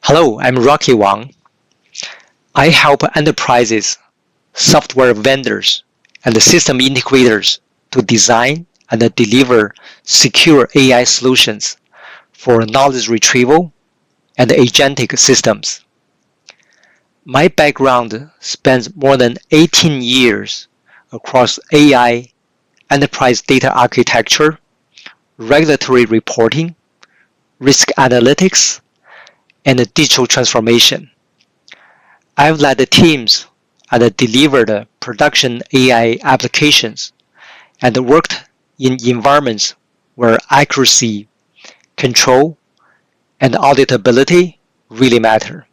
Hello, I'm Rocky Wang. I help enterprises, software vendors, and system integrators to design and deliver secure AI solutions for knowledge retrieval and agentic systems. My background spans more than 18 years across AI, enterprise data architecture, regulatory reporting, risk analytics, and digital transformation. I've led teams and delivered production AI applications and worked in environments where accuracy, control, and auditability really matter.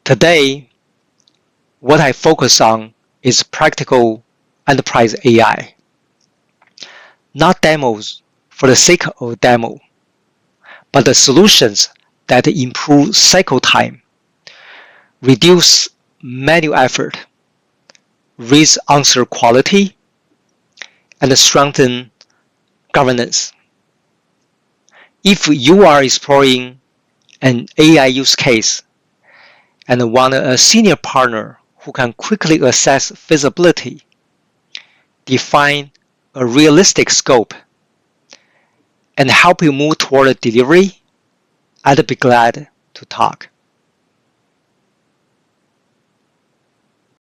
Today, what I focus on is practical enterprise AI, not demos for the sake of demo, but the solutions that improve cycle time, reduce manual effort, raise answer quality, and strengthen governance. If you are exploring an AI use case and want a senior partner who can quickly assess feasibility, define a realistic scope, and help you move toward delivery, I'd be glad to talk.